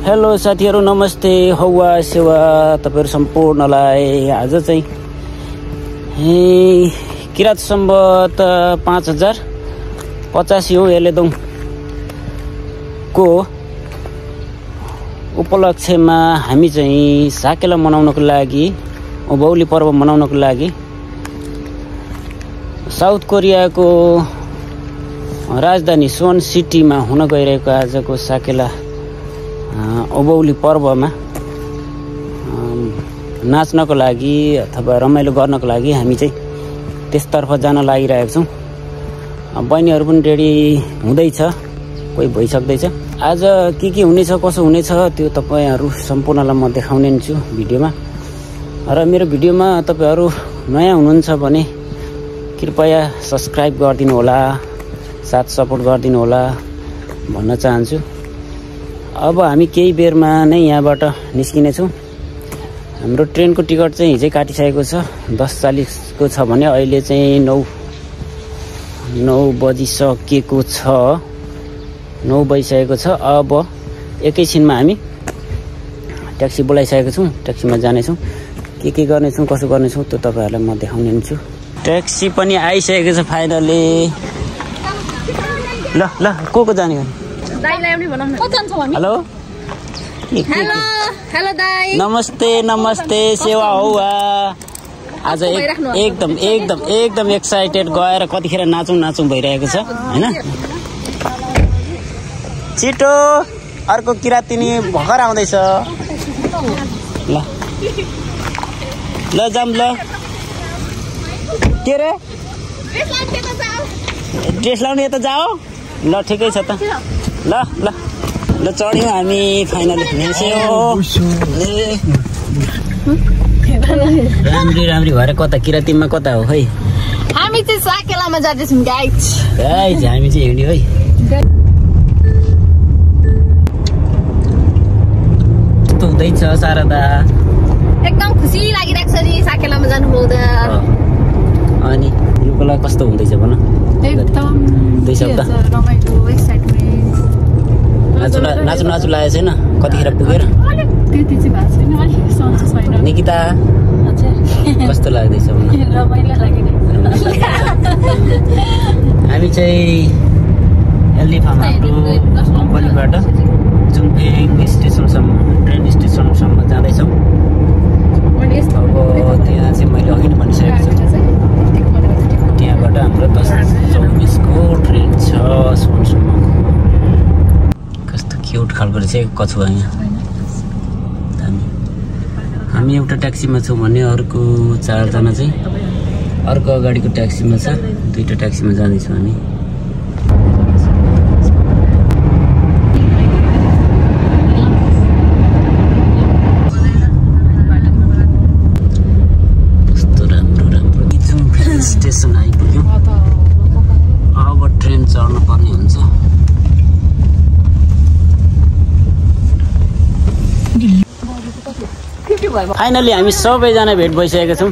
Hello साथीहरु नमस्ते हौवा सेवा तपाईहरु सम्पूर्णलाई आज चाहिँ किरात सम्बत 5085 हो एलेदोङ को उपलक्ष्यमा हामी चाहिँ साकेला मनाउनको लागि उभौली पर्व मनाउनको लागि साउथ कोरियाको राजधानी सोन सिटीमा हुन गइरहेको आजको साकेला उभौली पर्वमा नाच्नको लागि अथवा रमाइलो गर्नको लागि हामी चाहिँ त्यसतर्फ जान लागिरहेका छौं। बहिनीहरु पनि रेडी हुँदैछ, कोही भइसक्दैछ। आज के हुनेछ कसो हुनेछ त्यो तपाईहरु सम्पूर्णलाई म देखाउने छु भिडियोमा। र मेरो भिडियोमा तपाईहरु नयाँ हुनुहुन्छ भने कृपया सब्स्क्राइब गरिदिनु होला, साथ सपोर्ट गरिदिनु होला भन्न चाहन्छु। अब हामी केही बेरमा नै यहाँबाट निस्किने छौं। हाम्रो ट्रेनको टिकट चाहिँ हिजै काटिसकेको छ, 10:40 को छ भने अहिले चाहिँ 9 बजिसकेको छ, 9 बजिसकेको छ। अब एकैछिनमा हामी ट्याक्सी बोलाइसकेको छौं, ट्याक्सीमा जाने छौं। के गर्ने छौं कसो गर्ने छौं त्यो तपाईहरुलाई म देखाउने छु। ट्याक्सी पनि आइसकेको छ फाइनली। ल को जाने हो? हेलो हेलो दाइ, नमस्ते सेवा हौवा। आज एकदम एक्साइटेड गएर कतिखेर नाचौं भइरहेको छ हैन। छिटो अर्को किरातिनी भर्खर आउँदैछ। ल जाम ल। के रे ड्रेस लाउने यता जाओ। ल ठिकै छ त। ल चढ्यौं हामी फाइनली। राम्री भएर कता किरातीमा कता हो खै? हामी चाहिँ साकेलामा जाँदैछौँ गाइज। हामी चाहिँ हिँड्यौं है। कस्तो हुँदैछ शारदा? एकदम खुसी लागिरहेको छ नि साकेलामा जानु पाउँदा। अनि लुकोला कस्तो हुँदैछ भन? एकदम दुई शब्द रमाइलो एक्साइटमेन्ट। नाच्नु लागेको छैन? कतिखेर पुगेर त्यति चाहिँ भएको छैन, अलिक सन्चो छैन। निकिता कस्तो लाग्दैछ भन? रमाइलो लागिरहेको। हामी चाहिँ एलडी फार्म कम्पनीबाट जुम्फेङ ट्रेन स्टेसनसम्म जाँदैछौँ। अब त्यहाँ चाहिँ मैले अघि नै भनिसकेको छु, त्यहाँबाट हाम्रो 10:24 को ट्रेन छ सोनसम्म। कस्तो क्युट खालको रहेछ कछुवा यहाँ। हामी एउटा ट्याक्सीमा छौँ भने अर्को 4 जना चाहिँ अर्को अगाडिको ट्याक्सीमा छ। 2टा ट्याक्सीमा जाँदैछौँ हामी। कस्तो राम्रो जुम्फेङ स्टेसन आइपुग्यौँ। अब ट्रेन चढ्नु पर्ने हुन्छ। फाइनली हामी सबैजना भेट भइसकेका छौँ।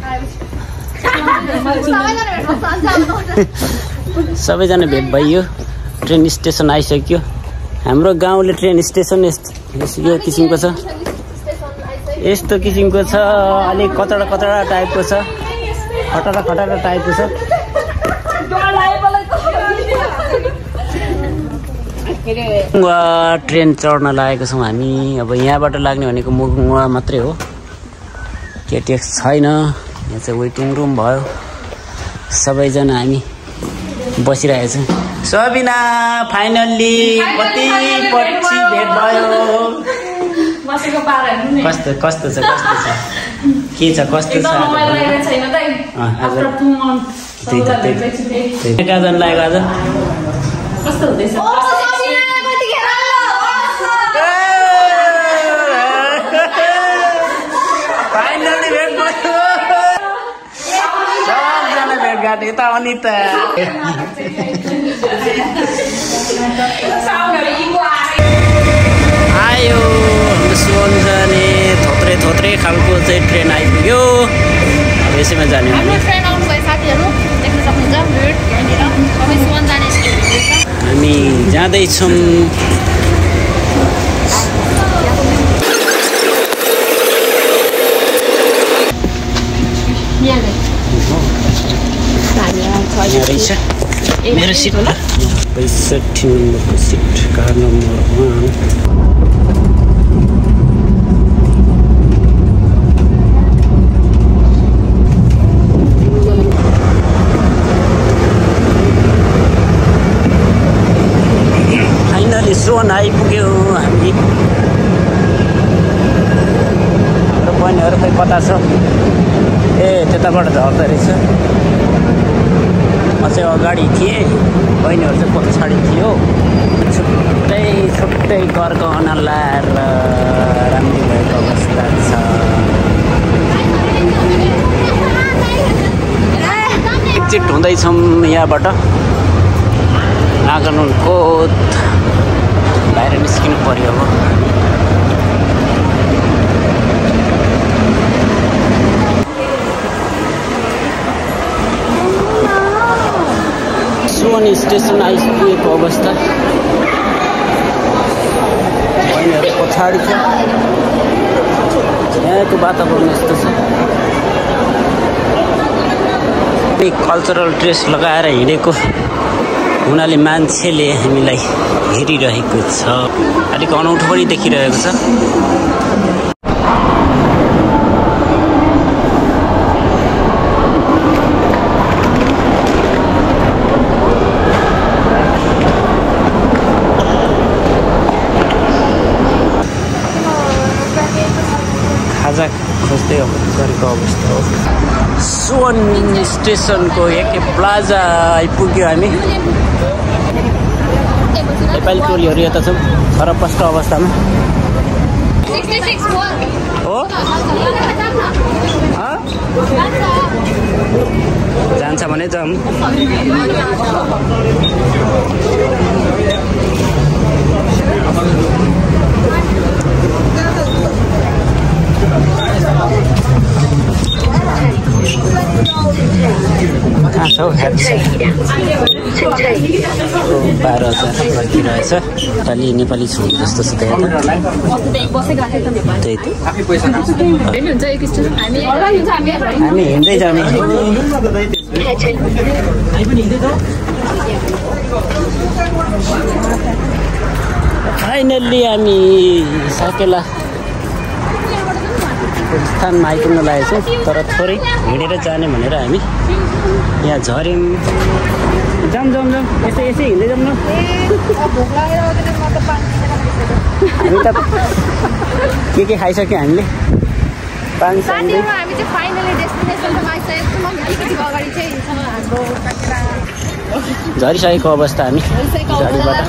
सबैजना भेट भइयो, ट्रेन स्टेसन आइसक्यो। हाम्रो गाउँले ट्रेन स्टेसन यो किसिमको छ, यस्तो किसिमको छ। अलिक कचडा टाइपको छ, खटरा टाइपको छ। ट्रेन चढ्न लागेको छौँ हामी। अब यहाँबाट लाग्ने भनेको मुगुवा मात्रै हो, केटिएक्स छैन। यहाँ चाहिँ वेटिङ रुम भयो। सबैजना हामी बसिरहेछौँ। सबिना फाइनल्ली कति पछि भेट भयो। कस्तो छ के छ कस्तो छ? कहाँजना लाग्यो आज? कस्तो हुँदैछ? यता अनिता आयो। सुन जाने थोत्रे खालको चाहिँ ट्रेन आइपुग्यो। अब यसैमा जाने हामी। ट्रेन आउनु भयो साथीहरु, देख्न सक्नुहुन्छ भिड यहाँनिर। सबै सुन जाने हामी जाँदैछौँ। मेरो सिट 65 नम्बरको सिट कार नम्बर 1 फाइनली सुवन आइपुग्यो हामी र बहिनीहरू खै कता छ ए त्यताबाट झर्दो रहेछ म चाहिँ अगाडि थिएँ बहिनीहरू चाहिँ पछाडि थियो छुट्टै छुट्टै गरगहना लाएर राम्रो भएको अवस्था छ एक्जिट हुँदैछौँ यहाँबाट नागानुलकोट बाहिर निस्किनु पर्यो अब सुवन स्टेसन आइपुगेको अवस्था बहिनीहरू पछाडि छ यहाँको वातावरण यस्तो छ कल्चरल ड्रेस लगाएर हिँडेको हुनाले मान्छेले हामीलाई हेरिरहेको छ अलिक अनौठो पनि देखिरहेको छ खाजा खोज्दै गरेको अवस्था हो सुवन स्टेसनको एके प्लाजा आइपुग्यो हामी नेपाली टोलीहरू यता छौँ छरपष्ट अवस्थामा हो जान्छ भने जाऊँ कहाँ छ हौ 12,000 रहेछ नेपाली छु जस्तो छ त्यहाँ हामी हिँड्दै जाने फाइनल्ली हामी साकेला स्थानमा आइपुग्न लागेको छौँ तर थोरै हिँडेर जाने भनेर हामी यहाँ झऱ्यौँ जाऊँ यसै हिँड्दै जाऊँ न हामी त के खाइसक्यो हामीले पानी झरिसकेको अवस्था हामी गाडीबाट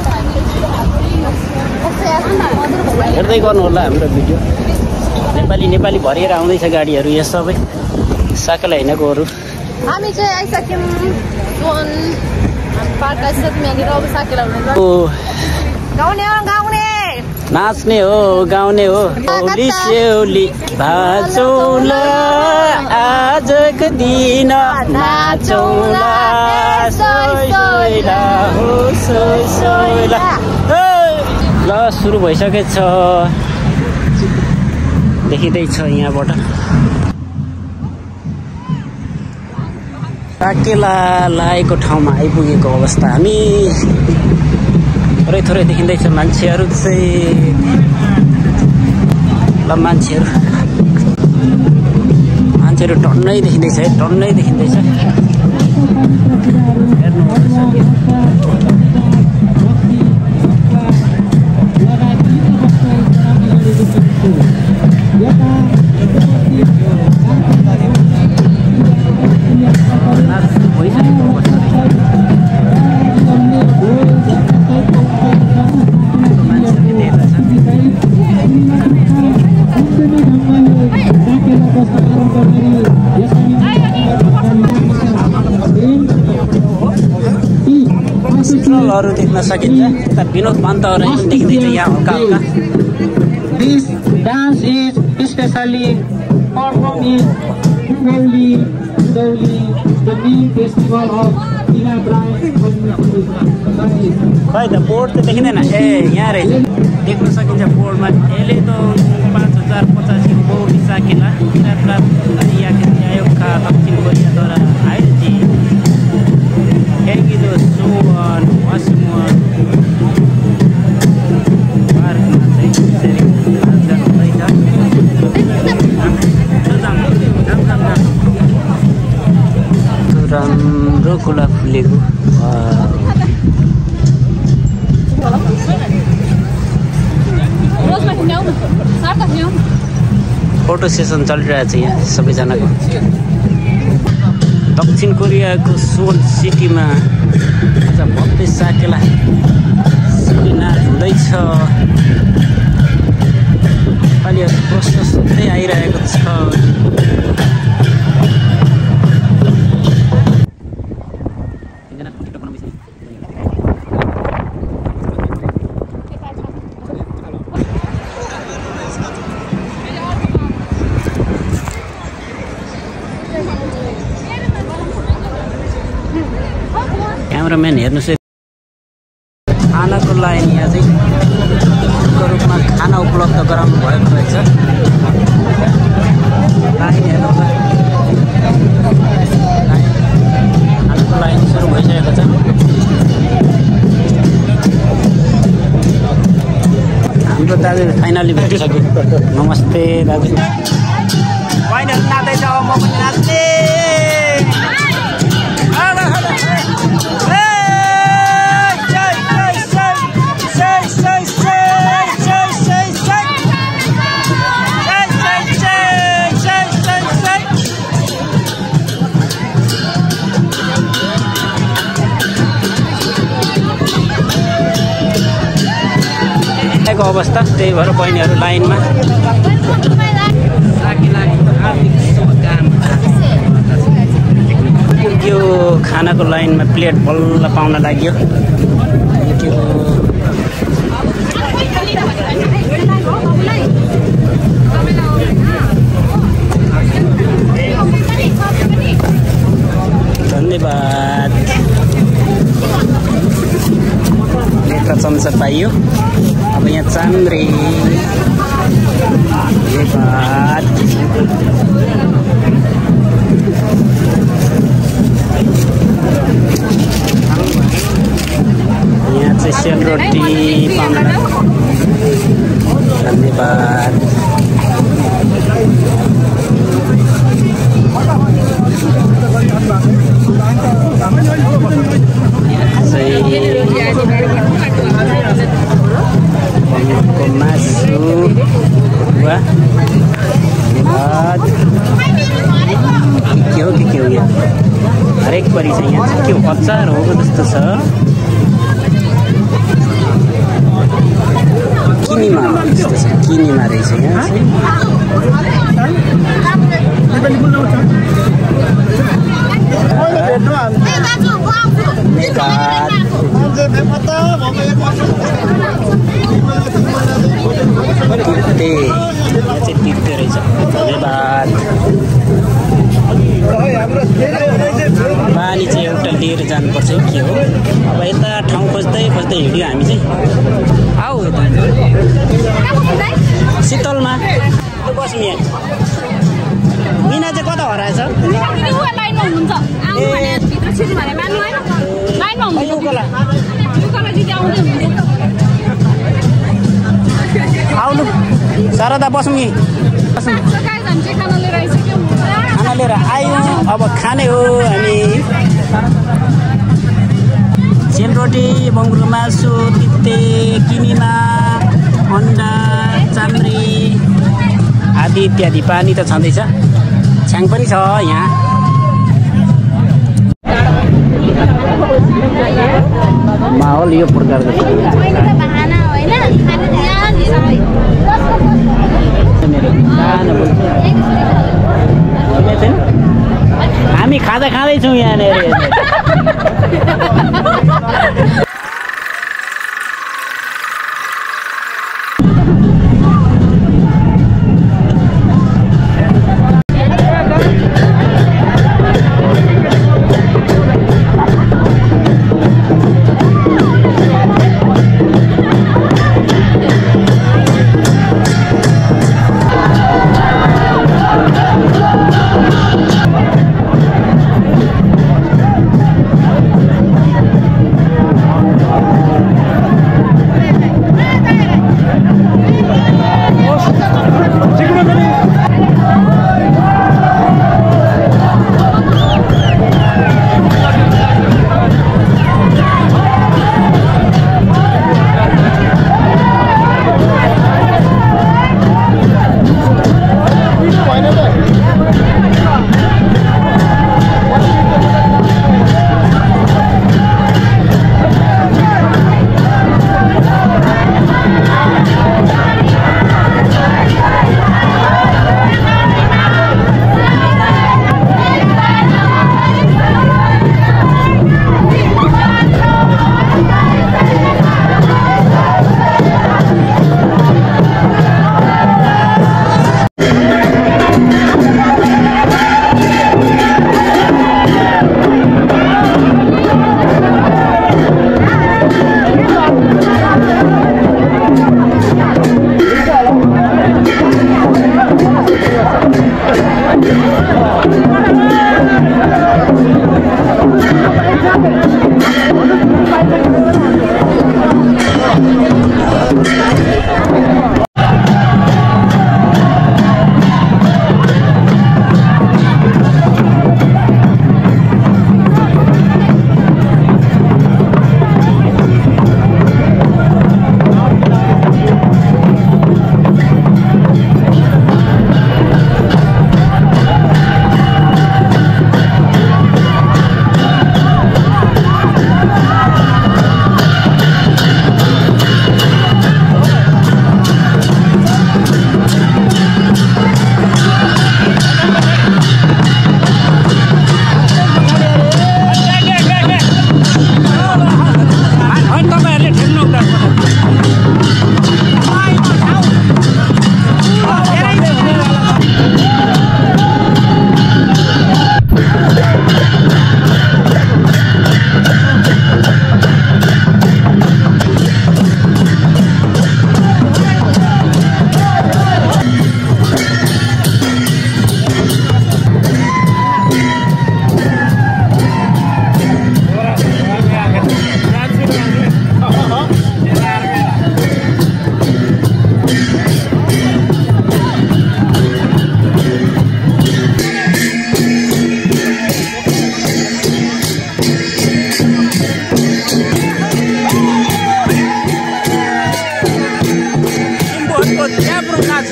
हेर्दै गर्नु होला हाम्रो भिडियो नेपाली भरिएर आउँदैछ गाडीहरू यहाँ सबै साकेला हिँडेकोहरू हामी चाहिँ आइसक्यौँ नाच्ने हो गाउने हो औली सेउली भाचौला आजको दिन नाचौला सोइला हो सोइला ल सुरु भइसकेछ देखिँदैछ यहाँबाट साकेला लागेको ठाउँमा आइपुगेको अवस्था हामी थोरै देखिँदैछ मान्छेहरू चाहिँ ल मान्छेहरू टन्नै देखिँदैछ है टन्नै देखिँदैछ चित्रहरू देख्न सकिन्छ यता विनोद पन्तहरू देखिँदैछ यहाँ हल्का This dance is especially performed in Ungoli, the main festival of Inabrai community. खै त बोर्ड त देखिँदैन ए यहाँ रहेछ देख्न सकिन्छ बोर्डमा यसले त 5085 बोर्ड साकेला दक्षिण कोरियाद्वारा आयोजित Kengido Suwon फुलेको फोटो सेसन चलिरहेछ यहाँ सबैजनाको। दक्षिण कोरियाको सोल सिटीमा आज भव्य साकेला नाच हुँदैछ। नेपालीहरू प्रशस्तै आइरहेको छ। क्यामेराम्यान हेर्नुहोस्, खानाको लाइन यहाँ चाहिँ रूपमा खाना उपलब्ध गराउनु भएको रहेछ। लाइन हेर्नुहोस्, खानाको लाइन सुरु भइसकेको छ। हाम्रो दाजु फाइनली भेटिसक्यो। नमस्ते दाजु। वाइनहरू नाच्दैछ, म पनि नाच्ने। अवस्था त्यही भएर बहिनीहरू लाइनमा। यो खानाको लाइनमा प्लेट बल्ल पाउन लाग्यो। धन्यवाद। एउटा चम्चा पाइयो। अब यहाँ चाम्रे धन्यवाद। यहाँ चाहिँ सेलरोटी पाउन धन्यवाद। मासु वाह धन्यवाद। के हो यहाँ हरेक परी छ। यहाँ चाहिँ के हो, अचार हो जस्तो छ। किनीमा जस्तो छ, किनीमा रहेछ यहाँ चाहिँ। तिर्ते रहेछ। धन्यवाद। पानी चाहिँ एउटा लिएर जानुपर्छ के हो। अब यता ठाउँ खोज्दै खोज्दै हिँड्यो हामी चाहिँ। आऊ यता शीतलमा बस्नु। यहाँ मिना चाहिँ कता हराएछ? आउनु शारदा बसौँ नि। खाना लिएर आयौँ, अब खाने हो हामी। सेलरोटी, बङ्गुरो मासु, तिते, किनीमा, अन्डा, चाम्रे आदि इत्यादि। पानी त छँदैछ, छ्याङ पनि छ यहाँ। माहौल यो प्रकारको छ। हामी खाजा खाँदैछौँ यहाँनिर।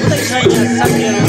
यस्तै छ यहाँ साथीहरू।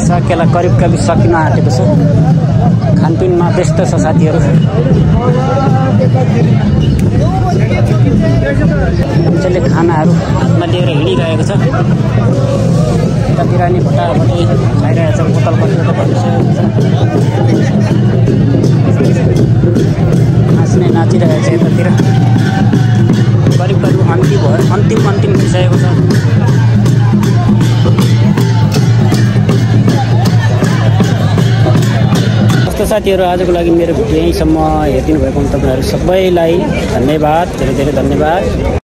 साकेला करिब करिब सकिन आँटेको छ। खानपिनमा व्यस्त छ साथीहरू। मान्छेले खानाहरू हातमा लिएर हिँडिरहेको छ। यता बिरानी भटाभटी खाइरहेको छ। बोतल कतिवटा भनिसकेको छ। नाच्ने नाचिरहेको छ यतातिर। करिब करिब अन्तिम भइसकेको छ। साथीहरू आजको लागि मेरो भिडियो यहीँसम्म हेरिदिनु भएको तपाईँहरू सबैलाई धन्यवाद, धेरै धेरै धन्यवाद।